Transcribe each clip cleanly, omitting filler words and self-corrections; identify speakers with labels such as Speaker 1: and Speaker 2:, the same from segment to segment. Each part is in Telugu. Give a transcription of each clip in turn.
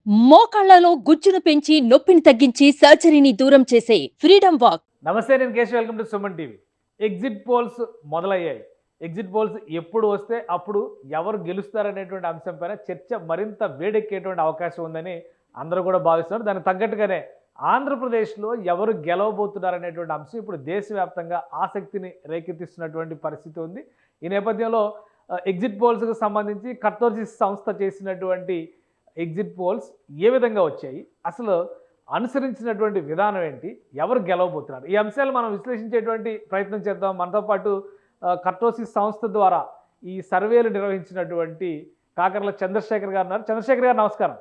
Speaker 1: మోకాళ్లలో గుజ్జును పెంచి నొప్పిని తగ్గించి సర్జరీని దూరం చేసే ఫ్రీడమ్ వాక్.
Speaker 2: నమస్తే, నేను Keshav. Welcome to Suman TV. Exit polls మొదలయ్యాయి. ఎగ్జిట్ పోల్స్ ఎప్పుడు వస్తే అప్పుడు ఎవరు గెలుస్తారనేటువంటి అంశం పైన చర్చ మరింత వేడెక్కేటువంటి అవకాశం ఉందని అందరూ కూడా భావిస్తున్నారు. దానికి తగ్గట్టుగానే ఆంధ్రప్రదేశ్లో ఎవరు గెలవబోతున్నారనేటువంటి అంశం ఇప్పుడు దేశవ్యాప్తంగా ఆసక్తిని రేకెత్తిస్తున్నటువంటి పరిస్థితి ఉంది. ఈ నేపథ్యంలో ఎగ్జిట్ పోల్స్కి సంబంధించి కర్తోసిస్ సంస్థ చేసినటువంటి ఎగ్జిట్ పోల్స్ ఏ విధంగా వచ్చాయి, అసలు అనుసరించినటువంటి విధానం ఏంటి, ఎవరు గెలవబోతున్నారు, ఈ అంశాలు మనం విశ్లేషించేటువంటి ప్రయత్నం చేద్దాం. మనతో పాటు కర్తోసిస్ సంస్థ ద్వారా ఈ సర్వేలు నిర్వహించినటువంటి కాకర్ల చంద్రశేఖర్ గారు ఉన్నారు. చంద్రశేఖర్ గారు నమస్కారం.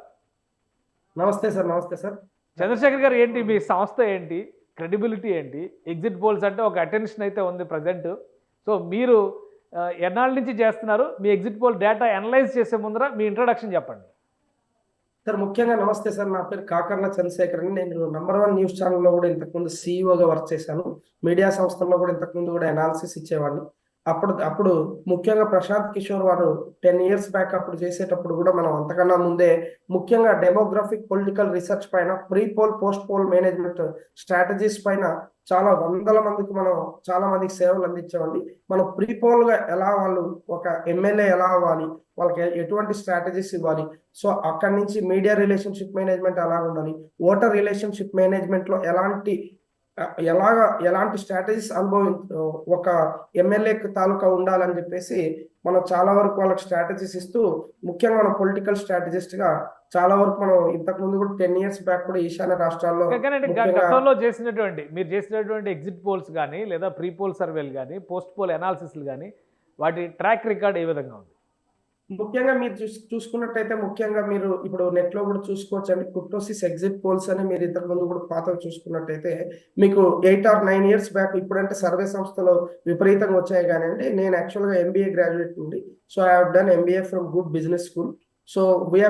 Speaker 3: నమస్తే సార్. నమస్తే సార్.
Speaker 2: చంద్రశేఖర్ గారు, ఏంటి మీ సంస్థ, ఏంటి క్రెడిబిలిటీ, ఏంటి ఎగ్జిట్ పోల్స్ అంటే ఒక అటెన్షన్ అయితే ఉంది ప్రజెంట్. సో మీరు ఎన్నాళ్ళ నుంచి చేస్తున్నారు? మీ ఎగ్జిట్ పోల్ డేటా అనలైజ్ చేసే ముందర మీ ఇంట్రొడక్షన్ చెప్పండి
Speaker 3: సార్. ముఖ్యంగా నమస్తే సార్. నా పేరు కాకర్ల చంద్రశేఖర్ అని. నేను నంబర్ 1 న్యూస్ ఛానల్లో కూడా ఇంతకుముందు సీఈఓగా వర్క్ చేశాను. మీడియా సంస్థల్లో కూడా ఇంతకుముందు కూడా అనాలిసిస్ ఇచ్చేవాడిని. అప్పుడు ముఖ్యంగా ప్రశాంత్ కిషోర్ వారు 10 years బ్యాక్ అప్పుడు చేసేటప్పుడు కూడా మనం అంతకన్నా ముందే ముఖ్యంగా డెమోగ్రఫిక్ పొలిటికల్ రీసెర్చ్ పైన, pre poll post poll management strategies పైన చాలా వందల మందికి మనం చాలా మందికి సేవలు అందించామండి. మనం ప్రీ పోల్ గా ఎలా, వాళ్ళు ఒక ఎమ్మెల్యే ఎలా అవ్వాలి, వాళ్ళకి ఎటువంటి స్ట్రాటజీస్ ఇవ్వాలి, సో అక్కడి నుంచి మీడియా రిలేషన్షిప్ మేనేజ్మెంట్ ఎలా ఉండాలి, ఓటర్ రిలేషన్షిప్ మేనేజ్మెంట్ లో ఎలాంటి స్ట్రాటజీస్ ఒక ఎమ్మెల్యే తాలూకా ఉండాలని చెప్పేసి మనం చాలా వరకు వాళ్ళకి స్ట్రాటజీస్ ఇస్తూ, ముఖ్యంగా మనం పొలిటికల్ స్ట్రాటజిస్ట్ గా చాలా వరకు మనం ఇంతకు ముందు కూడా 10 years బ్యాక్ కూడా ఈశాన్య రాష్ట్రాల్లో
Speaker 2: గతంలో మీరు చేసినటువంటి ఎగ్జిట్ పోల్స్ కానీ, లేదా ప్రీ పోల్ సర్వేలు కానీ, పోస్ట్ పోల్ అనాలిసిస్లు కానీ, వాటి ట్రాక్ రికార్డ్ ఏ విధంగా ఉంది?
Speaker 3: ముఖ్యంగా మీరు చూసుకున్నట్టయితే, ముఖ్యంగా మీరు ఇప్పుడు నెట్ లో కూడా చూసుకోవచ్చు అండి. కుర్టోసిస్ ఎగ్జిట్ పోల్స్ అని మీరు ఇంతకు ముందు కూడా పాతగా చూసుకున్నట్టయితే మీకు 8 or 9 years బ్యాక్, ఇప్పుడంటే సర్వే సంస్థలో విపరీతంగా వచ్చాయి కానీ అండి. నేను యాక్చువల్గా MBA గ్రాడ్యుయేట్ నుండి, so I have done MBA from good business school. So we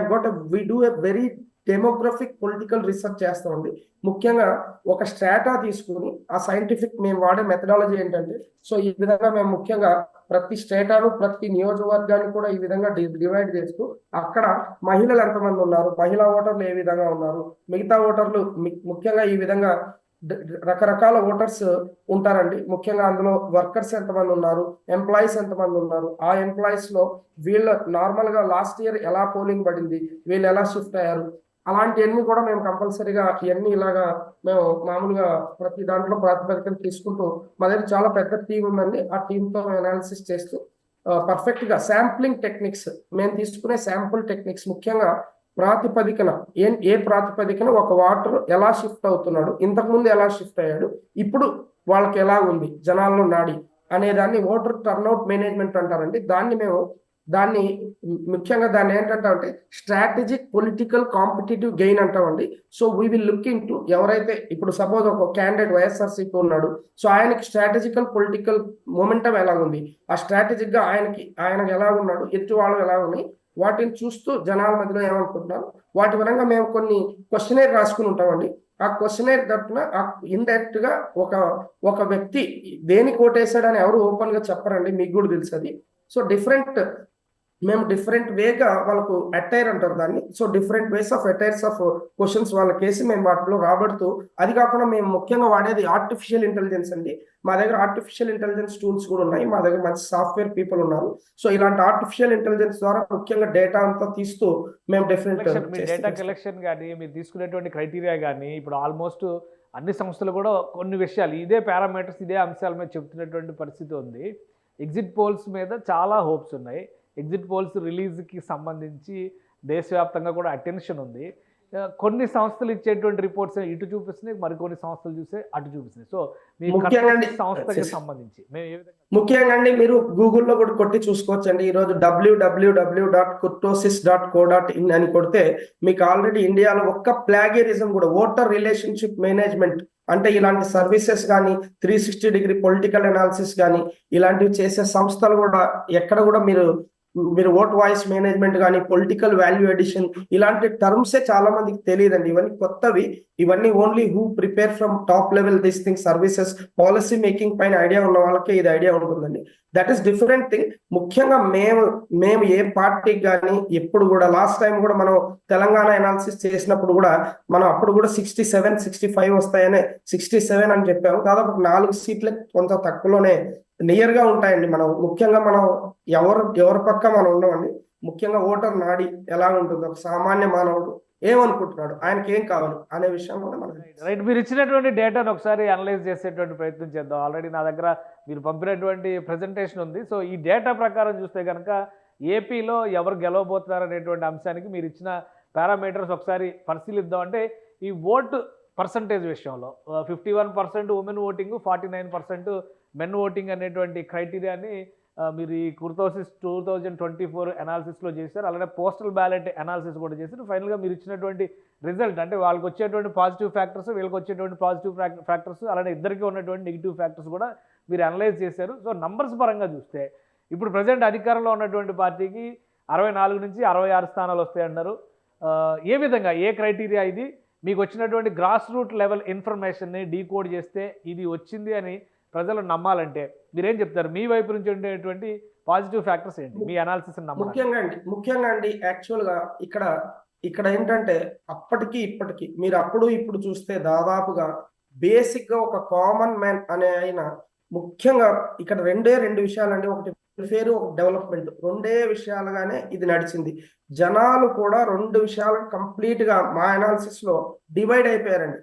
Speaker 3: do a very demographic political research చేస్తామండి. ముఖ్యంగా ఒక స్ట్రాటా తీసుకుని ఆ సైంటిఫిక్ మేము వాడే మెథడాలజీ ఏంటంటే, సో ఈ విధంగా మేము ముఖ్యంగా ప్రతి స్టేటాను, ప్రతి నియోజకవర్గాన్ని కూడా ఈ విధంగా డివైడ్ చేస్తూ, అక్కడ మహిళలు ఎంతమంది ఉన్నారు, మహిళా ఓటర్లు ఏ విధంగా ఉన్నారు, మిగతా ఓటర్లు ముఖ్యంగా ఈ విధంగా రకరకాల ఓటర్స్ ఉంటారండి. ముఖ్యంగా అందులో వర్కర్స్ ఎంతమంది ఉన్నారు, ఎంప్లాయీస్ ఎంతమంది ఉన్నారు, ఆ ఎంప్లాయీస్ లో వీళ్ళు నార్మల్ గా లాస్ట్ ఇయర్ ఎలా పోలింగ్ పడింది, వీళ్ళు ఎలా షిఫ్ట్ అయ్యారు, అలాంటివన్నీ కూడా మేము కంపల్సరీగా ఇవన్నీ ఇలాగా మేము మామూలుగా ప్రతి దాంట్లో ప్రాతిపదికన తీసుకుంటూ, మా దగ్గర చాలా పెద్ద టీం ఉందండి. ఆ టీంతో అనాలిసిస్ చేస్తూ పర్ఫెక్ట్ గా శాంప్లింగ్ టెక్నిక్స్, మేము తీసుకునే శాంపుల్ టెక్నిక్స్ ముఖ్యంగా ప్రాతిపదికన ఏ ప్రాతిపదికన ఒక వాటర్ ఎలా షిఫ్ట్ అవుతున్నాడు, ఇంతకుముందు ఎలా షిఫ్ట్ అయ్యాడు, ఇప్పుడు వాళ్ళకి ఎలా ఉంది జనాల్లో నాడి అనేదాన్ని ఓటర్ టర్న్అవుట్ మేనేజ్మెంట్ అంటారండి. దాన్ని ముఖ్యంగా దాన్ని ఏంటంటే స్ట్రాటజిక్ పొలిటికల్ కాంపిటేటివ్ గెయిన్ అంటామండి. So we will look in to, ఎవరైతే ఇప్పుడు సపోజ్ ఒక క్యాండిడేట్ వైఎస్ఆర్సీపీ ఉన్నాడు, సో ఆయనకి స్ట్రాటజికల్ పొలిటికల్ మొమెంటం ఎలా ఉంది, ఆ స్ట్రాటజిక్ గా ఆయనకి ఎలా ఉన్నాడు, ఎత్తు వాళ్ళు ఎలా ఉన్నాయి, వాటిని చూస్తూ జనాల మధ్యలో ఏమనుకుంటున్నారు, వాటి పరంగా మేము కొన్ని క్వశ్చనేర్ రాసుకుని ఉంటామండి. ఆ క్వశ్చనేర్ తరపున ఇండైరెక్ట్ గా ఒక వ్యక్తి దేనికి ఓటేసాడని ఎవరు ఓపెన్ గా చెప్పరండి, మీకు కూడా తెలుసు అది. సో మేము డిఫరెంట్ వేగా వాళ్ళకు అటైర్ అంటారు దాన్ని. So different ways of attires of questions వాళ్ళకి వేసి మేము వాటిలో రాబడుతూ, అది కాకుండా మేము ముఖ్యంగా వాడేది ఆర్టిఫిషియల్ ఇంటెలిజెన్స్ అండి. మా దగ్గర ఆర్టిఫిషియల్ ఇంటెలిజెన్స్ టూల్స్ కూడా ఉన్నాయి, మా దగ్గర మంచి సాఫ్ట్వేర్ పీపుల్ ఉన్నారు. సో ఇలాంటి ఆర్టిఫిషియల్ ఇంటెలిజెన్స్ ద్వారా ముఖ్యంగా డేటా అంతా తీస్తూ మేము
Speaker 2: డేటా కలెక్షన్ కానీ, మీరు తీసుకునేటువంటి క్రైటీరియా కానీ, ఇప్పుడు ఆల్మోస్ట్ అన్ని సంస్థలు కూడా కొన్ని విషయాలు ఇదే పారామీటర్స్, ఇదే అంశాల మీద చెప్తున్నటువంటి పరిస్థితి ఉంది. ఎగ్జిట్ పోల్స్ మీద చాలా హోప్స్ ఉన్నాయి. ఎగ్జిట్ పోల్స్ రిలీజ్కి సంబంధించి దేశవ్యాప్తంగా కూడా అటెన్షన్ ఉంది. కొన్ని సంస్థలు ఇచ్చేటువంటి రిపోర్ట్స్ ఇటు చూపిస్తున్నాయి, మరికొన్ని సంస్థలు చూస్తే అటు చూపిస్తున్నాయి. సో మీ సంస్థకి సంబంధించి
Speaker 3: ముఖ్యంగా అండి మీరు గూగుల్లో కూడా కొట్టి చూసుకోవచ్చండి. ఈరోజు www.kurtosis.co.in అని కొడితే మీకు ఆల్రెడీ ఇండియాలో ఒక్క ప్లాగియరిజం కూడా, ఓటర్ రిలేషన్షిప్ మేనేజ్మెంట్ అంటే ఇలాంటి సర్వీసెస్ కానీ, 360 degree పొలిటికల్ అనాలిసిస్ కానీ ఇలాంటివి చేసే సంస్థలు కూడా ఎక్కడ కూడా మీరు మీరు ఓట్ వాయిస్ మేనేజ్మెంట్ కానీ పొలిటికల్ వాల్యూ ఎడిషన్ ఇలాంటి టర్మ్సే చాలా మందికి తెలియదండి. ఇవన్నీ కొత్తవి. ఇవన్నీ only who prepare from top level this thing services policy making పైన ఐడియా ఉన్న వాళ్ళకే ఇది ఐడియా ఉంటుందండి. That is different thing. ముఖ్యంగా మేము ఏ పార్టీకి కానీ ఎప్పుడు కూడా లాస్ట్ టైం కూడా మనం తెలంగాణ అనాలిసిస్ చేసినప్పుడు కూడా మనం అప్పుడు కూడా 67, 65 వస్తాయనే 67 అని చెప్పాము. దాదాపు 4 సీట్లే కొంత తక్కువలోనే నియర్ గా ఉంటాయండి. ముఖ్యంగా మనం ఎవరి పక్క మనం ఉండమండి. ముఖ్యంగా ఓటర్ నాడి ఎలా ఉంటుంది, ఒక సామాన్య మానవుడు ఏమనుకుంటున్నాడు, ఆయనకి ఏం కావాలి అనే విషయం కూడా మనం
Speaker 2: రైట్. మీరు ఇచ్చినటువంటి డేటాను ఒకసారి అనలైజ్ చేసేటువంటి ప్రయత్నం చేద్దాం. ఆల్రెడీ నా దగ్గర మీరు పంపినటువంటి ప్రజెంటేషన్ ఉంది. సో ఈ డేటా ప్రకారం చూస్తే కనుక ఏపీలో ఎవరు గెలవబోతున్నారు అనేటువంటి అంశానికి మీరు ఇచ్చిన పారామీటర్స్ ఒకసారి పరిశీలిద్దాం. అంటే ఈ ఓటు పర్సంటేజ్ విషయంలో 51% ఉమెన్ ఓటింగ్, 49% మెన్ ఓటింగ్ అనేటువంటి క్రైటీరియాని మీరు ఈ 2024 అనాలిసిస్లో చేశారు. అలానే పోస్టల్ బ్యాలెట్ అనాలిసిస్ కూడా చేశారు. ఫైనల్గా మీరు ఇచ్చినటువంటి రిజల్ట్ అంటే వాళ్ళకి వచ్చేటువంటి పాజిటివ్ ఫ్యాక్టర్స్, వీళ్ళకి వచ్చేటువంటి పాజిటివ్ ఫ్యాక్టర్స్, అలానే ఇద్దరికి ఉన్నటువంటి నెగిటివ్ ఫ్యాక్టర్స్ కూడా మీరు అనలైజ్ చేశారు. సో నంబర్స్ పరంగా చూస్తే ఇప్పుడు ప్రజెంట్ అధికారంలో ఉన్నటువంటి పార్టీకి 64 నుంచి 66 స్థానాలు వస్తాయన్నారు. ఏ విధంగా, ఏ క్రైటీరియా ఇది? మీకు వచ్చినటువంటి గ్రాస్ రూట్ లెవెల్ ఇన్ఫర్మేషన్ని డీకోడ్ చేస్తే ఇది వచ్చింది అని ప్రజలు నమ్మాలంటే మీరేం చెప్తారు? మీ వైపు నుంచి ఉండేటువంటి పాజిటివ్ ఫ్యాక్టర్స్ ఏంటి మీ అనాలిసిస్?
Speaker 3: ముఖ్యంగా అండి యాక్చువల్గా ఇక్కడ ఏంటంటే అప్పటికి ఇప్పటికి మీరు అప్పుడు ఇప్పుడు చూస్తే దాదాపుగా బేసిక్ గా ఒక కామన్ మ్యాన్ అనే ఆయన ముఖ్యంగా ఇక్కడ రెండు విషయాలండి. ఒకటి వెల్ఫేర్, ఒక డెవలప్మెంట్, రెండే విషయాలుగానే ఇది నడిచింది. జనాలు కూడా 2 విషయాలు కంప్లీట్ గా మా అనాలిసిస్ లో డివైడ్ అయిపోయారండి.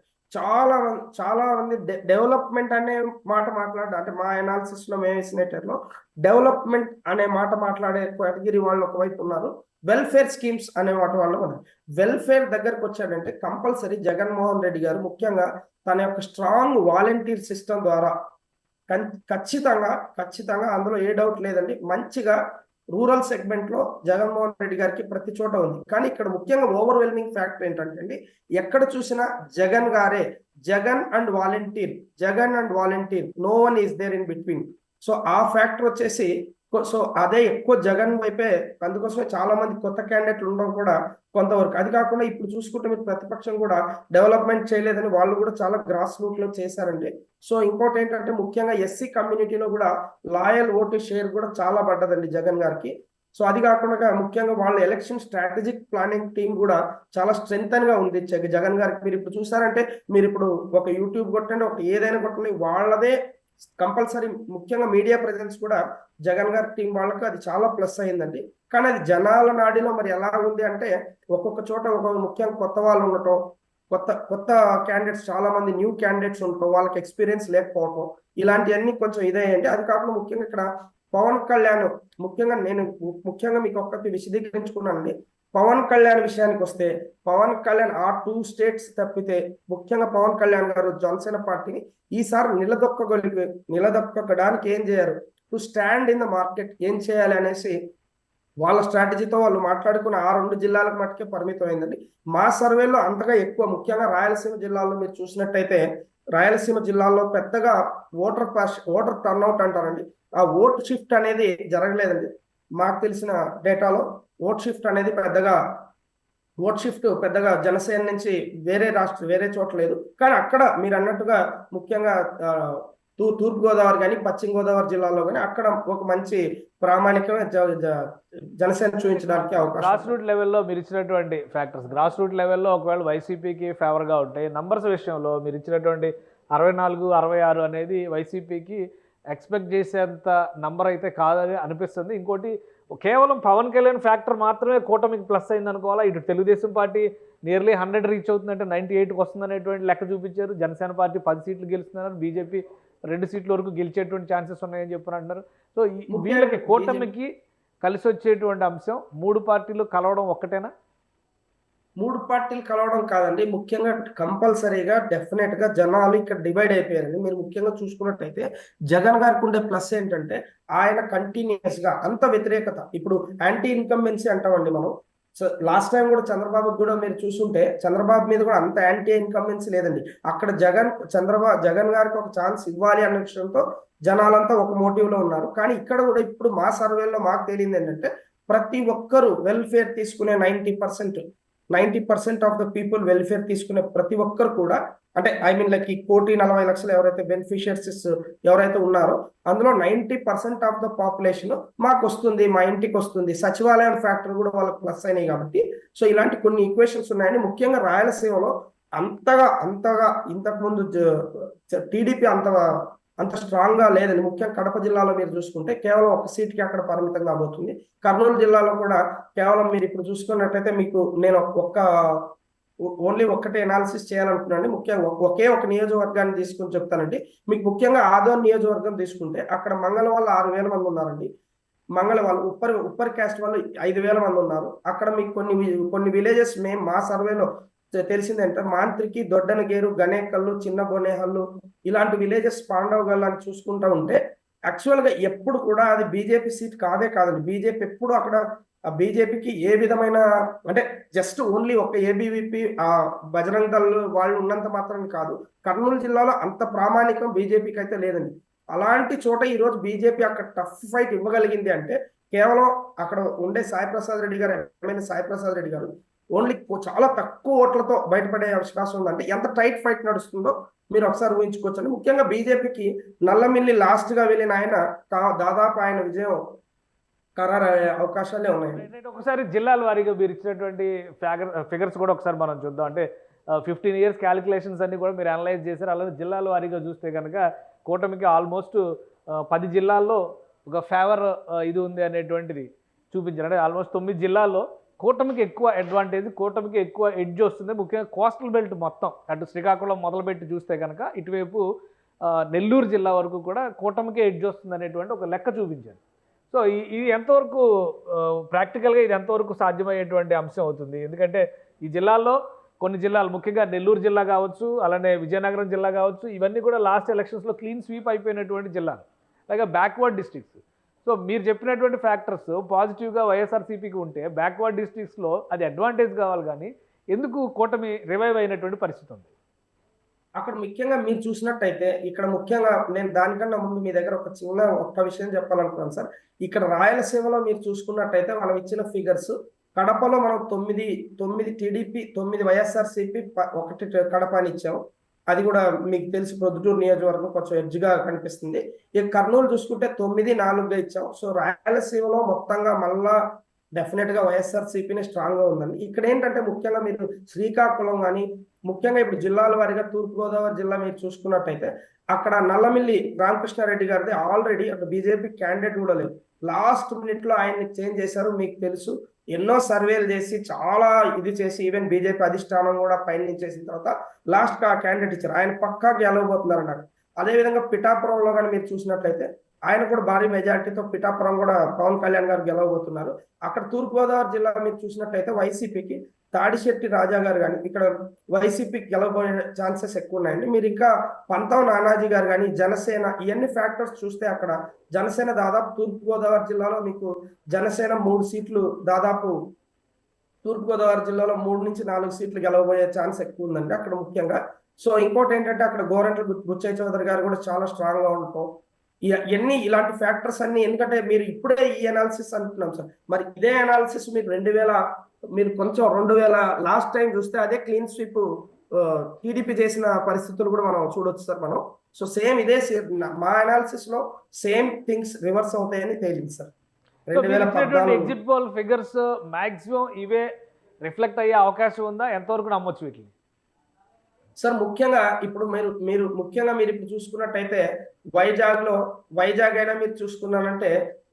Speaker 3: చాలా మంది డెవలప్మెంట్ అనే మాట మాట్లాడారు. అంటే మా అనాలిసిస్ లో మేము వేసినట్లో డెవలప్మెంట్ అనే మాట మాట్లాడే కేటగిరీ వాళ్ళు ఒకవైపు ఉన్నారు. వెల్ఫేర్ స్కీమ్స్ అనే వాళ్ళు ఉన్నారు. వెల్ఫేర్ దగ్గరకు వచ్చాడంటే కంపల్సరీ జగన్మోహన్ రెడ్డి గారు ముఖ్యంగా తన యొక్క స్ట్రాంగ్ వాలంటీర్ సిస్టమ్ ద్వారా ఖచ్చితంగా అందులో ఏ డౌట్ లేదండి, మంచిగా రూరల్ సెగ్మెంట్ లో జగన్మోహన్ రెడ్డి గారికి ప్రతి చోట ఉంది. కానీ ఇక్కడ ముఖ్యంగా ఓవర్వెల్మింగ్ ఫ్యాక్టర్ ఏంటంటే అండి, ఎక్కడ చూసినా జగన్ గారే, Jagan and volunteer, no one is there in between. So ఆ ఫ్యాక్టర్ వచ్చేసి సో అదే ఎక్కువ జగన్ వైపే. అందుకోసమే చాలా మంది కొత్త క్యాండిడేట్లు ఉండడం కూడా కొంతవరకు. అది కాకుండా ఇప్పుడు చూసుకుంటే మీరు ప్రతిపక్షం కూడా డెవలప్మెంట్ చేయలేదని వాళ్ళు కూడా చాలా గ్రాస్ రూట్ లో చేశారండి. సో ఇంకోటి ఏంటంటే ముఖ్యంగా ఎస్సీ కమ్యూనిటీలో కూడా లాయల్ ఓటు షేర్ కూడా చాలా పడ్డదండి జగన్ గారికి. సో అది కాకుండా ముఖ్యంగా వాళ్ళ ఎలక్షన్ స్ట్రాటజిక్ ప్లానింగ్ టీం కూడా చాలా స్ట్రెంగ్తన్ గా ఉంది జగన్ గారికి. మీరు ఇప్పుడు చూసారంటే, మీరు ఇప్పుడు ఒక యూట్యూబ్ కొట్టండి, ఒక ఏదైనా కొట్టండి, వాళ్ళదే కంపల్సరీ. ముఖ్యంగా మీడియా ప్రెజెన్స్ కూడా జగన్ గారి టీం వాళ్ళకి అది చాలా ప్లస్ అయిందండి. కానీ అది జనాల నాడిలో మరి ఎలా ఉంది అంటే, ఒక్కొక్క చోట ముఖ్యంగా కొత్త వాళ్ళు ఉండటం, కొత్త క్యాండిడేట్స్, చాలా మంది న్యూ క్యాండిడేట్స్ ఉండటం, వాళ్ళకి ఎక్స్పీరియన్స్ లేకపోవటం, ఇలాంటివన్నీ కొంచెం ఇదేయండి. అది కాకుండా ముఖ్యంగా ఇక్కడ పవన్ కళ్యాణ్, ముఖ్యంగా మీకు ఒక్కటి విశదీకరించుకున్నానండి. పవన్ కళ్యాణ్ విషయానికి వస్తే, పవన్ కళ్యాణ్ ఆ 2 స్టేట్స్ తప్పితే ముఖ్యంగా పవన్ కళ్యాణ్ గారు జనసేన పార్టీని ఈసారి నిలదొక్కడానికి ఏం చేయారు, to stand in the market ఏం చేయాలి అనేసి వాళ్ళ స్ట్రాటజీతో వాళ్ళు మాట్లాడుకున్న ఆ 2 జిల్లాలకు మట్టుకే పరిమితం అయిందండి. మా సర్వేలో అంతగా ఎక్కువ, ముఖ్యంగా రాయలసీమ జిల్లాలో మీరు చూసినట్టయితే, రాయలసీమ జిల్లాలో పెద్దగా ఓటర్ టర్న్అవుట్ అంటారండి, ఆ ఓట్ షిఫ్ట్ అనేది జరగలేదండి. మాకు తెలిసిన డేటాలో ఓట్ షిఫ్ట్ పెద్దగా జనసేన నుంచి వేరే చోట లేదు. కానీ అక్కడ మీరు అన్నట్టుగా ముఖ్యంగా తూర్పుగోదావరి కానీ పశ్చిమ గోదావరి జిల్లాలో కానీ అక్కడ ఒక మంచి ప్రామాణికమైన జనసేన చూపించడానికి అవకాశం.
Speaker 2: గ్రాస్ రూట్ లెవెల్లో మీరు ఇచ్చినటువంటి ఫ్యాక్టర్స్, గ్రాస్ రూట్ లెవెల్లో ఒకవేళ వైసీపీకి ఫేవర్గా ఉంటాయి. నంబర్స్ విషయంలో మీరు ఇచ్చినటువంటి 64, 66 అనేది వైసీపీకి ఎక్స్పెక్ట్ చేసేంత నంబర్ అయితే కాదని అనిపిస్తుంది. ఇంకోటి, కేవలం పవన్ కళ్యాణ్ ఫ్యాక్టర్ మాత్రమే కూటమికి ప్లస్ అయింది అనుకోవాలా? ఇటు తెలుగుదేశం పార్టీ నియర్లీ 100 రీచ్ అవుతుందంటే 98కి వస్తుంది అనేటువంటి లెక్క చూపించారు. జనసేన పార్టీ 10 సీట్లు గెలుస్తున్నారు, బీజేపీ 2 సీట్ల వరకు గెలిచేటువంటి ఛాన్సెస్ ఉన్నాయని చెప్పని అంటున్నారు. సో వీళ్ళకి కూటమికి కలిసి వచ్చేటువంటి అంశం 3 పార్టీలు కలవడం ఒక్కటేనా?
Speaker 3: 3 పార్టీలు కలవడం కాదండి, ముఖ్యంగా కంపల్సరీగా డెఫినెట్ గా జనాలు ఇక్కడ డివైడ్ అయిపోయారండి. మీరు ముఖ్యంగా చూసుకున్నట్టయితే జగన్ గారికి ఉండే ప్లస్ ఏంటంటే, ఆయన కంటిన్యూస్ గా అంత వ్యతిరేకత, ఇప్పుడు యాంటీ ఇన్కంబెన్సీ అంటామండి మనం. సో లాస్ట్ టైం కూడా చంద్రబాబుకి కూడా మీరు చూసుంటే, చంద్రబాబు మీద కూడా అంత యాంటీ ఇన్కంబెన్సీ లేదండి. అక్కడ జగన్ గారికి ఒక ఛాన్స్ ఇవ్వాలి అన్న విషయంతో జనాలంతా ఒక మోటివ్ లో ఉన్నారు. కానీ ఇక్కడ కూడా ఇప్పుడు మా సర్వేలో మాకు తెలియదు ఏంటంటే, ప్రతి ఒక్కరు వెల్ఫేర్ తీసుకునే 90% ఆఫ్ ద పీపుల్ వెల్ఫేర్ తీసుకునే ప్రతి ఒక్కరు కూడా, అంటే ఐ మీన్ లైక్ ఈ 1,40,00,000 ఎవరైతే బెనిఫిషియర్స్ ఎవరైతే ఉన్నారో అందులో 90% ఆఫ్ ద పాపులేషన్ మాకు వస్తుంది, మా ఇంటికి వస్తుంది, సచివాలయం ఫ్యాక్టర్ కూడా వాళ్ళకి ప్లస్ అయినాయి కాబట్టి, సో ఇలాంటి కొన్ని ఈక్వేషన్స్ ఉన్నాయని ముఖ్యంగా రాయలసీమలో అంతగా ఇంతకుముందు టీడీపీ అంత స్ట్రాంగ్ గా లేదండి. ముఖ్యంగా కడప జిల్లాలో మీరు చూసుకుంటే కేవలం ఒక సీట్కి అక్కడ పరిమితం కాబోతుంది. కర్నూలు జిల్లాలో కూడా కేవలం మీరు ఇప్పుడు చూసుకున్నట్లయితే మీకు నేను ఓన్లీ ఒక్కటే అనాలిసిస్ చేయాలనుకున్నాను. ముఖ్యంగా ఒకే ఒక నియోజకవర్గాన్ని తీసుకుని చెప్తానండి. మీకు ముఖ్యంగా ఆదోన్ నియోజకవర్గం తీసుకుంటే అక్కడ మంగళ వాళ్ళు 6,000 మంది ఉన్నారండి. మంగళ వాళ్ళు ఉప్పర్ క్యాస్ట్ వాళ్ళు 5,000 మంది ఉన్నారు. అక్కడ మీకు కొన్ని విలేజెస్ మా సర్వేలో తెలిసిందంటే మాంత్రికి, దొడ్డనగేరు, గణేకల్లు, చిన్న బొనేహల్లు ఇలాంటి విలేజెస్ పాండవగల్ అని చూసుకుంటా ఉంటే యాక్చువల్ గా ఎప్పుడు కూడా అది బీజేపీ సీట్ కాదండి. బీజేపీ ఎప్పుడు అక్కడ బీజేపీకి ఏ విధమైన, అంటే జస్ట్ ఓన్లీ ఒక ఏబీవీపీ బజరంగ్ దళ్ వాళ్ళు ఉన్నంత మాత్రం కాదు, కర్నూలు జిల్లాలో అంత ప్రామాణికం బీజేపీకి అయితే లేదండి. అలాంటి చోట ఈ రోజు బీజేపీ అక్కడ టఫ్ ఫైట్ ఇవ్వగలిగింది అంటే కేవలం అక్కడ ఉండే సాయిప్రసాద్ రెడ్డి గారు, ఎమ్మెల్యే సాయిప్రసాద్ రెడ్డి గారు ఓన్లీ చాలా తక్కువ ఓట్లతో బయటపడే అవకాశం ఉందంటే ఎంత టైట్ ఫైట్ నడుస్తుందో మీరు ఒకసారి ఊహించుకోవచ్చండి. ముఖ్యంగా బీజేపీకి నల్లమిల్లి లాస్ట్ గా వెళ్ళిన ఆయన దాదాపు ఆయన విజయం ఖరారయ్యే అవకాశాలే ఉన్నాయి.
Speaker 2: ఒకసారి జిల్లాల వారీగా మీరు ఇచ్చినటువంటి ఫిగర్స్ కూడా ఒకసారి మనం చూద్దాం. అంటే 15 years క్యాలిక్యులేషన్స్ అన్ని కూడా మీరు అనలైజ్ చేశారు. అలాగే జిల్లాల వారీగా చూస్తే కనుక కూటమికి ఆల్మోస్ట్ 10 జిల్లాల్లో ఒక ఫేవర్ ఇది ఉంది అనేటువంటిది చూపించారు. అంటే ఆల్మోస్ట్ 9 జిల్లాల్లో కూటమికి ఎక్కువ అడ్వాంటేజ్, కూటమికి ఎక్కువ ఎడ్జ్ వస్తుంది. ముఖ్యంగా కోస్టల్ బెల్ట్ మొత్తం అటు శ్రీకాకుళం మొదలుపెట్టి చూస్తే కనుక ఇటువైపు నెల్లూరు జిల్లా వరకు కూడా కూటమికి ఎడ్జ్ వస్తుంది అనేటువంటి ఒక లెక్క చూపించారు. సో ఇది ఎంతవరకు ప్రాక్టికల్గా ఇది ఎంతవరకు సాధ్యమయ్యేటువంటి అంశం అవుతుంది? ఎందుకంటే ఈ జిల్లాల్లో కొన్ని జిల్లాలు, ముఖ్యంగా నెల్లూరు జిల్లా కావచ్చు, అలానే విజయనగరం జిల్లా కావచ్చు, ఇవన్నీ కూడా లాస్ట్ ఎలక్షన్స్లో క్లీన్ స్వీప్ అయిపోయినటువంటి జిల్లాలు, అలాగే బ్యాక్వర్డ్ డిస్ట్రిక్ట్స్. సో మీరు చెప్పినటువంటి ఫ్యాక్టర్స్ పాజిటివ్గా వైఎస్ఆర్సీపీకి ఉంటే బ్యాక్వర్డ్ డిస్ట్రిక్ట్స్లో అది అడ్వాంటేజ్ కావాలి, కానీ ఎందుకు కూటమి రివైవ్ అయినటువంటి పరిస్థితి ఉంది?
Speaker 3: అక్కడ ముఖ్యంగా మీరు చూసినట్టయితే ఇక్కడ ముఖ్యంగా నేను దానికన్నా ముందు మీ దగ్గర ఒక్క విషయం చెప్పాలనుకున్నాను సార్. ఇక్కడ రాయలసీమలో మీరు చూసుకున్నట్టయితే మనం ఇచ్చిన ఫిగర్స్, కడపలో మనం 9 టీడీపీ, 9 వైఎస్ఆర్సీపీ, 1 కడప అని ఇచ్చాము. అది కూడా మీకు తెలిసి ప్రొద్దుటూరు నియోజకవర్గం కొంచెం ఎడ్జ్గా కనిపిస్తుంది. ఇక కర్నూలు చూసుకుంటే 9-4గా ఇచ్చాం. సో రాయలసీమలో మొత్తంగా మళ్ళా డెఫినెట్ గా వైఎస్ఆర్సీపీనే స్ట్రాంగ్ గా ఉందండి. ఇక్కడ ఏంటంటే ముఖ్యంగా మీరు శ్రీకాకుళం కానీ, ముఖ్యంగా ఇప్పుడు జిల్లాల వారీగా తూర్పుగోదావరి జిల్లా మీరు చూసుకున్నట్టయితే అక్కడ నల్లమిల్లి రామకృష్ణారెడ్డి గారిది ఆల్రెడీ అక్కడ బీజేపీ క్యాండిడేట్ కూడా లేదు. లాస్ట్ మినిట్ లో ఆయన్ని చేంజ్ చేశారు. మీకు తెలుసు, ఎన్నో సర్వేలు చేసి చాలా ఇది చేసి ఈవెన్ బీజేపీ అధిష్టానం కూడా పయనించేసిన తర్వాత లాస్ట్ ఆ క్యాండిడేట్ ఇచ్చారు. ఆయన పక్కా గెలవబోతున్నారు అన్నారు. అదేవిధంగా పిఠాపురంలో కానీ మీరు చూసినట్లయితే ఆయన కూడా భారీ మెజారిటీతో పిఠాపురం కూడా పవన్ కళ్యాణ్ గారు గెలవబోతున్నారు. అక్కడ తూర్పుగోదావరి జిల్లా మీరు చూసినట్లయితే వైసీపీకి తాడిశెట్టి రాజా గారు కానీ ఇక్కడ వైసీపీకి గెలవబోయే ఛాన్సెస్ ఎక్కువ ఉన్నాయండి. మీరు ఇంకా పంతం నానాజీ గారు కానీ, జనసేన, ఇవన్నీ ఫ్యాక్టర్స్ చూస్తే అక్కడ జనసేన దాదాపు తూర్పుగోదావరి జిల్లాలో మీకు జనసేన 3 సీట్లు దాదాపు తూర్పుగోదావరి జిల్లాలో 3-4 సీట్లు గెలవబోయే ఛాన్స్ ఎక్కువ ఉందండి అక్కడ ముఖ్యంగా. సో ఇంకోటి ఏంటంటే అక్కడ గోరంట్ల బుచ్చయ్య చౌదరి గారు కూడా చాలా స్ట్రాంగ్ గా ఉంటాం. ఇలాంటి ఫ్యాక్టర్స్ అన్ని, ఎందుకంటే మీరు ఇప్పుడే ఈ అనాలిసిస్ అంటున్నాం సార్, మరి ఇదే అనాలిసిస్ మీరు కొంచెం 2000 లాస్ట్ టైం చూస్తే అదే క్లీన్ స్వీప్ టీడీపీ చేసిన పరిస్థితులు కూడా మనం చూడొచ్చు సార్ మనం. సో సేమ్ ఇదే మా అనాలిసిస్ లో సేమ్ థింగ్స్ రివర్స్ అవుతాయని తేలింది sir. 2014
Speaker 2: exit poll figures maximum ఇవే రిఫ్లెక్ట్ అయ్యే అవకాశం ఉందా? ఎంతవరకు నమ్మొచ్చు వీటిని?
Speaker 3: సార్ ముఖ్యంగా ఇప్పుడు మీరు ఇప్పుడు చూసుకున్నట్టయితే వైజాగ్ అయినా మీరు చూసుకున్నానంటే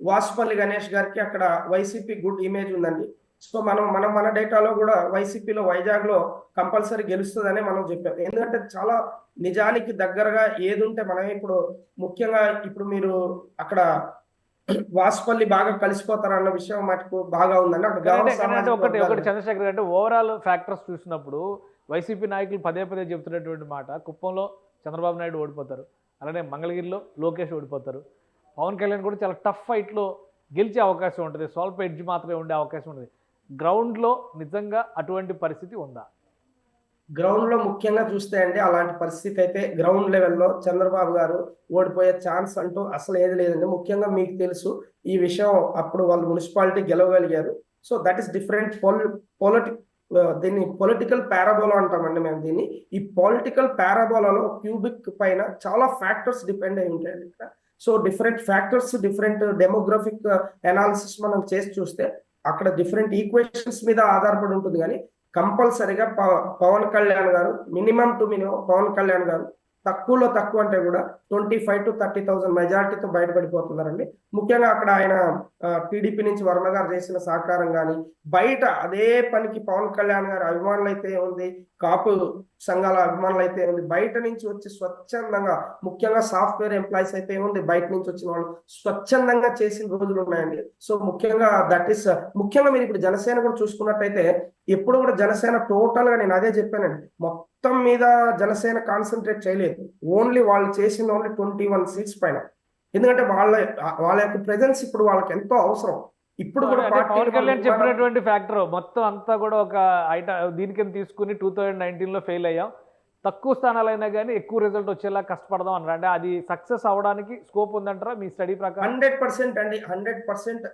Speaker 3: వాసుపల్లి గణేష్ గారికి అక్కడ వైసీపీ గుడ్ ఇమేజ్ ఉందండి. సో మన డేటాలో కూడా వైసీపీలో వైజాగ్ లో కంపల్సరీ గెలుస్తుందనే మనం చెప్పాం. ఎందుకంటే చాలా నిజానికి దగ్గరగా ఏది ఉంటే మనం ఇప్పుడు ముఖ్యంగా ఇప్పుడు మీరు అక్కడ వాసుపల్లి బాగా కలిసిపోతారు అన్న విషయం మటుకు బాగా ఉందండి అక్కడ.
Speaker 2: ఒకటి చంద్రశేఖర్ అంటే ఓవరాల్ ఫ్యాక్టర్స్ చూసినప్పుడు వైసీపీ నాయకులు పదే చెప్తున్నటువంటి మాట, కుప్పంలో చంద్రబాబు నాయుడు ఓడిపోతారు, అలానే మంగళగిరిలో లోకేష్ ఓడిపోతారు, పవన్ కళ్యాణ్ కూడా చాలా టఫ్ ఫైట్లో గెలిచే అవకాశం ఉంటుంది, స్వల్ప ఎడ్జ్ మాత్రమే ఉండే అవకాశం ఉంటుంది. గ్రౌండ్లో నిజంగా అటువంటి పరిస్థితి ఉందా?
Speaker 3: గ్రౌండ్ లో ముఖ్యంగా చూస్తే అండి అలాంటి పరిస్థితి అయితే గ్రౌండ్ లెవెల్లో చంద్రబాబు గారు ఓడిపోయే ఛాన్స్ అంటూ అసలు ఏది లేదండి. ముఖ్యంగా మీకు తెలుసు ఈ విషయం, అప్పుడు వాళ్ళు మున్సిపాలిటీ గెలవగలిగారు. So that is different politic దీన్ని పొలిటికల్ పారాబోలా అంటామండి మేము దీన్ని. ఈ పొలిటికల్ పారాబోలాలో క్యూబిక్ పైన చాలా ఫ్యాక్టర్స్ డిపెండ్ అయి ఉంటాయండి ఇక్కడ. So different factors, different demographic analysis మనం చేసి చూస్తే అక్కడ డిఫరెంట్ ఈక్వేషన్స్ మీద ఆధారపడి ఉంటుంది. కానీ కంపల్సరిగా పవన్ కళ్యాణ్ గారు minimum to minimum Pawan Kalyan గారు తక్కువలో తక్కువ అంటే కూడా 25,000 to 30,000 మెజారిటీతో బయటపడిపోతున్నారండి. ముఖ్యంగా అక్కడ ఆయన టీడీపీ నుంచి వర్మ గారు చేసిన సహకారం కానీ, బయట అదే పనికి పవన్ కళ్యాణ్ గారు అభిమానులు అయితే ఉంది, కాపు సంఘాల అభిమానులు అయితే ఉంది, బయట నుంచి వచ్చి స్వచ్ఛందంగా, ముఖ్యంగా సాఫ్ట్వేర్ ఎంప్లాయీస్ అయితే ఉంది, బయట నుంచి వచ్చిన వాళ్ళు స్వచ్ఛందంగా చేసిన రోజులు ఉన్నాయండి. సో ముఖ్యంగా ముఖ్యంగా మీరు ఇప్పుడు జనసేన కూడా చూసుకున్నట్టయితే ఎప్పుడు కూడా జనసేన టోటల్ గా, నేను అదే చెప్పానండి, మొత్తం మీద జనసేన కాన్సన్ట్రేట్ చేయలేదు. ఓన్లీ వాళ్ళు చేసింది ఓన్లీ 21 సీట్స్ పైన. ఎందుకంటే వాళ్ళ యొక్క ప్రెజెన్స్ ఇప్పుడు వాళ్ళకి ఎంతో అవసరం. ఇప్పుడు కూడా
Speaker 2: పవన్ కళ్యాణ్ చెప్పినటువంటి ఫ్యాక్టర్ మొత్తం అంతా కూడా ఒక దీని కింద తీసుకుని 2019లో ఫెయిల్ అయ్యాం, తక్కువ స్థానాలైనా కానీ ఎక్కువ రిజల్ట్ వచ్చేలా కష్టపడదాం అన్నారు. అంటే అది సక్సెస్ అవడానికి స్కోప్ ఉందంటారా మీ స్టడీ ప్రకారం?
Speaker 3: 100% అండి, 100%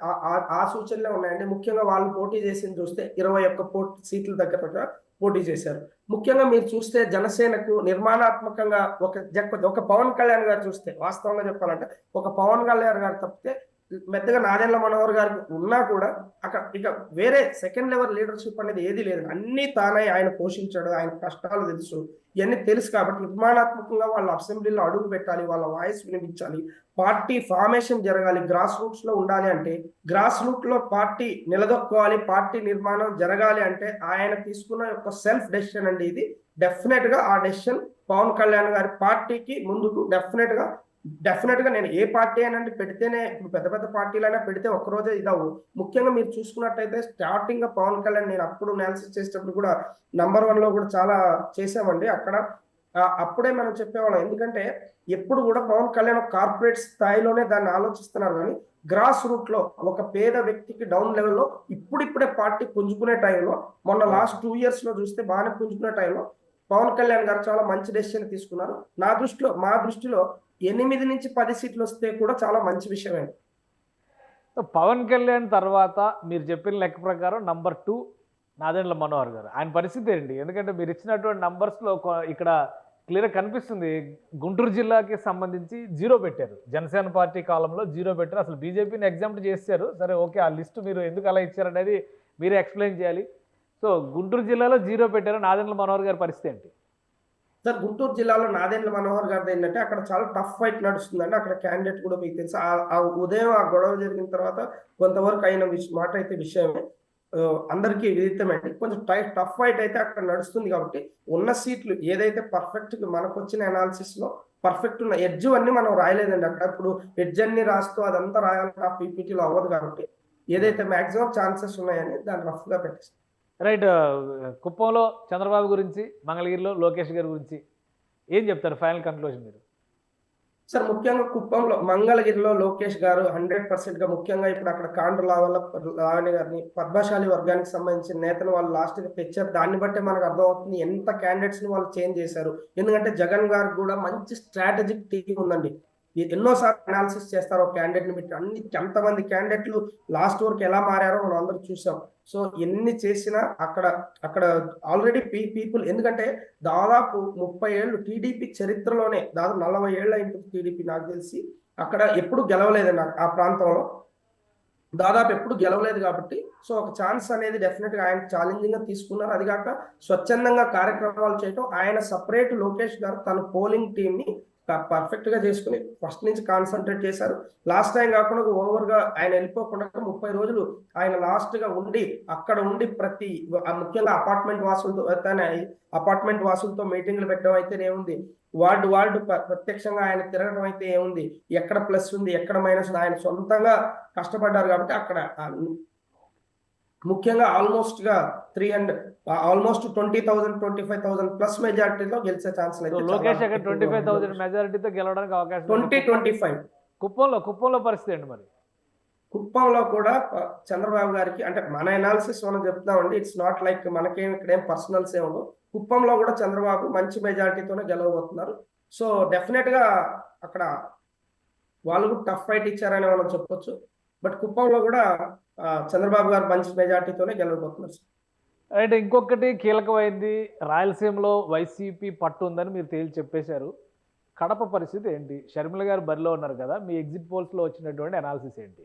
Speaker 3: ఆ సూచనలే ఉన్నాయండి. ముఖ్యంగా వాళ్ళు పోటీ చేసింది చూస్తే 21 సీట్ల దగ్గర పోటీ చేశారు. ముఖ్యంగా మీరు చూస్తే జనసేనకు నిర్మాణాత్మకంగా ఒక పవన్ కళ్యాణ్ గారు చూస్తే, వాస్తవంగా చెప్పాలంటే ఒక పవన్ కళ్యాణ్ గారు తప్పితే మెత్తగా నాదెండ్ల మనోహర్ గారికి ఉన్నా కూడా అక్కడ ఇక వేరే సెకండ్ లెవెల్ లీడర్షిప్ అనేది ఏది లేదు. అన్ని తానై ఆయన పోషించాడు, ఆయన కష్టాలు తెలుసు, ఇవన్నీ తెలుసు. కాబట్టి నిర్మాణాత్మకంగా వాళ్ళ అసెంబ్లీలో అడుగు పెట్టాలి, వాళ్ళ వాయిస్ వినిపించాలి, పార్టీ ఫార్మేషన్ జరగాలి, గ్రాస్ రూట్స్ లో ఉండాలి. అంటే గ్రాస్ రూట్ లో పార్టీ నిలదొక్కోవాలి, పార్టీ నిర్మాణం జరగాలి అంటే ఆయన తీసుకున్న ఒక సెల్ఫ్ డెసిషన్ అండి ఇది. డెఫినెట్ గా ఆ డెసిషన్ పవన్ కళ్యాణ్ గారి పార్టీకి ముందుకు డెఫినెట్ గా నేను ఏ పార్టీ అయినా పెడితేనే, ఇప్పుడు పెద్ద పెద్ద పార్టీలైనా పెడితే ఒక్కరోజే ఇదవు. ముఖ్యంగా మీరు చూసుకున్నట్టయితే స్టార్టింగ్ గా పవన్ కళ్యాణ్, నేను అప్పుడు అనాలిసిస్ చేసేటప్పుడు కూడా నంబర్ 1 లో కూడా చాలా చేసామండి అక్కడ. అప్పుడే మనం చెప్పేవాళ్ళం, ఎందుకంటే ఎప్పుడు కూడా పవన్ కళ్యాణ్ కార్పొరేట్ స్థాయిలోనే దాన్ని ఆలోచిస్తున్నారు. కానీ గ్రాస్ రూట్ లో ఒక పేద వ్యక్తికి డౌన్ లెవెల్లో ఇప్పుడిప్పుడే పార్టీ పుంజుకునే టైంలో, మొన్న లాస్ట్ 2 years లో చూస్తే బాగానే పుంజుకునే టైంలో పవన్ కళ్యాణ్ గారు చాలా మంచి డెసిషన్ తీసుకున్నారు. మా దృష్టిలో 8 నుంచి 10 సీట్లు వస్తే కూడా చాలా మంచి విషయమే.
Speaker 2: పవన్ కళ్యాణ్ తర్వాత మీరు చెప్పిన లెక్క ప్రకారం నంబర్ 2 నాదెండ్ల మనోహర్ గారు. ఆయన పరిస్థితి ఏంటి? ఎందుకంటే మీరు ఇచ్చినటువంటి నంబర్స్లో ఇక్కడ క్లియర్గా కనిపిస్తుంది, గుంటూరు జిల్లాకి సంబంధించి 0 పెట్టారు. జనసేన పార్టీ కాలంలో 0 పెట్టారు. అసలు బీజేపీని ఎగ్జాంపుల్ చేశారు. సరే ఓకే, ఆ లిస్టు మీరు ఎందుకు అలా ఇచ్చారనేది మీరే ఎక్స్ప్లెయిన్ చేయాలి. సో గుంటూరు జిల్లాలో 0 పెట్టారు. నాదెండ్ల మనోహర్ గారి పరిస్థితి ఏంటి?
Speaker 3: సార్, గుంటూరు జిల్లాలో నాదెండ్ల మనోహర్ గారిది ఏంటంటే అక్కడ చాలా టఫ్ ఫైట్ నడుస్తుందండి. అక్కడ క్యాండిడేట్ కూడా మీకు తెలుసు. ఆ ఉదయం ఆ గొడవ జరిగిన తర్వాత కొంతవరకు అయిన మాట అయితే విషయమే, అందరికీ విదితమండి. కొంచెం టఫ్ ఫైట్ అయితే అక్కడ నడుస్తుంది. కాబట్టి ఉన్న సీట్లు ఏదైతే పర్ఫెక్ట్ మనకు వచ్చిన అనాలిసిస్ లో పర్ఫెక్ట్ ఉన్న ఎడ్జ్ అన్ని మనం రాయలేదండి అక్కడ. ఇప్పుడు ఎడ్జ్ అన్ని రాస్తూ అదంతా రాయాలంటే ఆ పీపీటీలో అవ్వదు. కాబట్టి ఏదైతే మాక్సిమం ఛాన్సెస్ ఉన్నాయని దాన్ని రఫ్ గా పెట్టేస్తాం.
Speaker 2: రైట్. కుప్పంలో చంద్రబాబు గురించి, మంగళగిరిలో లోకేష్ గారి గురించి ఏం చెప్తారు? ఫైనల్ కన్క్లూజన్ మీరు.
Speaker 3: సార్, ముఖ్యంగా కుప్పంలో, మంగళగిరిలో లోకేష్ గారు 100% గా, ముఖ్యంగా ఇప్పుడు అక్కడ కాండ్రు లావణ్య గారిని, పద్మశాలి వర్గానికి సంబంధించిన నేతను వాళ్ళు లాస్ట్ గా తెచ్చారు. దాన్ని బట్టే మనకు అర్థమవుతుంది ఎంత క్యాండిడేట్స్ ని వాళ్ళు చేంజ్ చేశారు. ఎందుకంటే జగన్ గారికి కూడా మంచి స్ట్రాటజిక్ టీం ఉందండి. ఎన్నోసార్లు అనాలిసిస్ చేస్తారు ఒక క్యాండిడేట్ ని పెట్టి. ఎంతమంది క్యాండిడేట్లు లాస్ట్ వరకు ఎలా మారారో మనం అందరూ చూసాం. సో ఎన్ని చేసినా అక్కడ ఆల్రెడీ పీపుల్, ఎందుకంటే దాదాపు 30 ఏళ్ళు టీడీపీ చరిత్రలోనే, దాదాపు 40 ఏళ్ళు అయింది టీడీపీ నాకు తెలిసి, అక్కడ ఎప్పుడు గెలవలేదండి ఆ ప్రాంతంలో, దాదాపు ఎప్పుడు గెలవలేదు. కాబట్టి సో ఒక ఛాన్స్ అనేది డెఫినెట్ గా ఆయన ఛాలెంజింగ్ గా తీసుకున్నారు. అది కాక స్వచ్ఛందంగా కార్యక్రమాలు చేయటం, ఆయన సపరేట్ లోకేష్ గారు తన పోలింగ్ టీమ్ ని పర్ఫెక్ట్ గా చేసుకుని ఫస్ట్ నుంచి కాన్సన్ట్రేట్ చేశారు. లాస్ట్ టైం కాకుండా ఓవర్ గా ఆయన వెళ్ళిపోకుండా 30 రోజులు ఆయన లాస్ట్ గా ఉండి అక్కడ ఉండి ప్రతి ముఖ్యంగా అపార్ట్మెంట్ వాసులతో మీటింగ్లు పెట్టడం అయితే ఏముంది, వార్డు ప్రత్యక్షంగా ఆయన తిరగడం అయితే ఏముంది, ఎక్కడ ప్లస్ ఉంది ఎక్కడ మైనస్ ఉంది, ఆయన సొంతంగా కష్టపడ్డారు. కాబట్టి అక్కడ ముఖ్యంగా ఆల్మోస్ట్ 20,000 25,000 ప్లస్ మెజారిటీతో గెలిచే ఛాన్స్ లేదు.
Speaker 2: లోకేష్ అక్కడ 25,000 మెజారిటీతో గెలవడానికి అవకాశం
Speaker 3: 20-25.
Speaker 2: కుప్పంలో పరిస్థితి ఏంటి మరి?
Speaker 3: కుప్పంలో కూడా చంద్రబాబు గారికి అంటే మన ఎనాలిసిస్ మనం చెప్తామండి. ఇట్స్ నాట్ లైక్ మనకేం ఇక్కడేం పర్సనల్స్ ఏమి ఉండవు. కుప్పంలో కూడా చంద్రబాబు మంచి మెజారిటీతోనే గెలవబోతున్నారు. సో డెఫినెట్ గా అక్కడ వాళ్ళు కూడా టఫ్ ఫైట్ ఇచ్చారని మనం చెప్పొచ్చు. బట్ కుప్పంలో కూడా చంద్రబాబు గారు మంచి మెజారిటీతోనే గెలవబోతున్నారు సార్.
Speaker 2: అంటే ఇంకొకటి కీలకమైంది, రాయలసీమలో వైసీపీ పట్టు ఉందని మీరు తేల్చి చెప్పేశారు. కడప పరిస్థితి ఏంటి? షర్మిల గారు బరిలో ఉన్నారు కదా, మీ ఎగ్జిట్ పోల్స్లో వచ్చినటువంటి అనాలిసిస్ ఏంటి?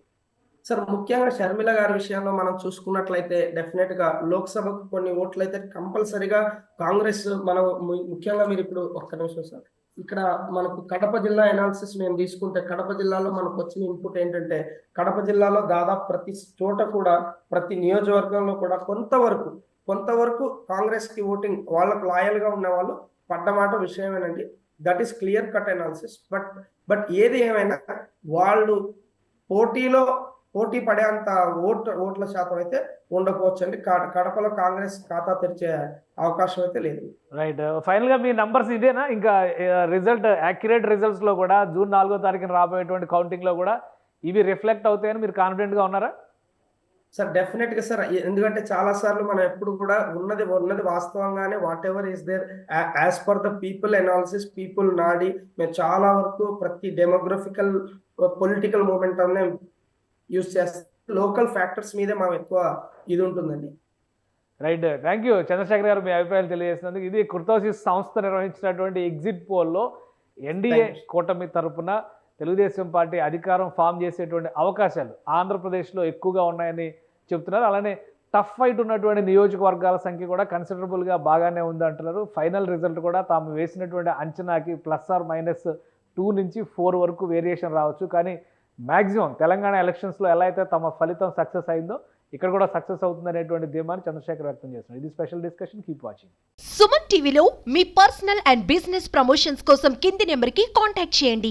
Speaker 3: సార్ ముఖ్యంగా షర్మిల గారి విషయంలో మనం చూసుకున్నట్లయితే డెఫినెట్ గా లోక్సభకు కొన్ని ఓట్లు అయితే కంపల్సరిగా కాంగ్రెస్ మనం ముఖ్యంగా మీరు ఇప్పుడు ఒక్క నిమిషం సార్, ఇక్కడ మనకు కడప జిల్లా ఎనాలిసిస్ మేము తీసుకుంటే కడప జిల్లాలో మనకు వచ్చిన ఇన్పుట్ ఏంటంటే కడప జిల్లాలో దాదాపు ప్రతి చోట కూడా ప్రతి నియోజకవర్గంలో కూడా కొంతవరకు కాంగ్రెస్ కి ఓటింగ్ వాళ్ళకు లాయల్ గా ఉన్న వాళ్ళు పడ్డమాట విషయమేనండి. That is clear cut analysis. But ఏది ఏమైనా వాళ్ళు పోటీ పడేంత ఓట్ల శాతం అయితే ఉండకపోవచ్చు అండి. కడపలో కాంగ్రెస్ ఖాతా తెరిచే అవకాశం అయితే లేదు.
Speaker 2: రైట్. ఫైనల్గా మీ నంబర్స్ ఇదేనా? ఇంకా రిజల్ట్ యాక్యురేట్ రిజల్ట్స్లో కూడా జూన్ 4వ తారీఖున రాబోయేటువంటి కౌంటింగ్లో కూడా ఇవి రిఫ్లెక్ట్ అవుతాయని మీరు కాన్ఫిడెంట్గా ఉన్నారా?
Speaker 3: సార్ డెఫినెట్ గా సార్, ఎందుకంటే చాలా సార్లు మనం ఎప్పుడు కూడా ఉన్నది వాస్తవంగానే whatever is there as per the people analysis, people నాడి మేము చాలా వరకు ప్రతి డెమోగ్రఫికల్ పొలిటికల్ మూమెంట్ అనే యూస్ చేస్తాం. లోకల్ ఫ్యాక్టర్స్ మీదే మాకు ఎక్కువ ఇది ఉంటుందండి.
Speaker 2: రైట్. థ్యాంక్ యూ చంద్రశేఖర్ గారు, మీ అభిప్రాయాలు తెలియజేసినందుకు. ఇది కుర్తోసిస్ సంస్థ నిర్వహించినటువంటి ఎగ్జిట్ పోల్లో ఎన్డీఏ కూటమి తరపున తెలుగుదేశం పార్టీ అధికారం ఫామ్ చేసేటువంటి అవకాశాలు ఆంధ్రప్రదేశ్లో ఎక్కువగా ఉన్నాయని చెప్తున్నారు. అలానే టఫ్ ఫైట్ ఉన్నటువంటి నియోజకవర్గాల సంఖ్య కూడా కన్సిడరబుల్గా బాగానే ఉంది అంటున్నారు. ఫైనల్ రిజల్ట్ కూడా తాము వేసినటువంటి అంచనాకి +2 నుంచి 4 వరకు వేరియేషన్ రావచ్చు. కానీ మ్యాక్సిమం తెలంగాణ ఎలక్షన్స్లో ఎలా అయితే తమ ఫలితం సక్సెస్ అయిందో ఇక్కడ కూడా సక్సెస్ అవుతుందనేటువంటి ధీమాన్ని చంద్రశేఖర్ వ్యక్తం చేస్తున్నారు. ఇది special discussion. Keep watching.
Speaker 4: Suman టీవీలో మీ పర్సనల్ అండ్ బిజినెస్ ప్రమోషన్స్ కోసం కింది నెంబర్కి కాంటాక్ట్ చేయండి.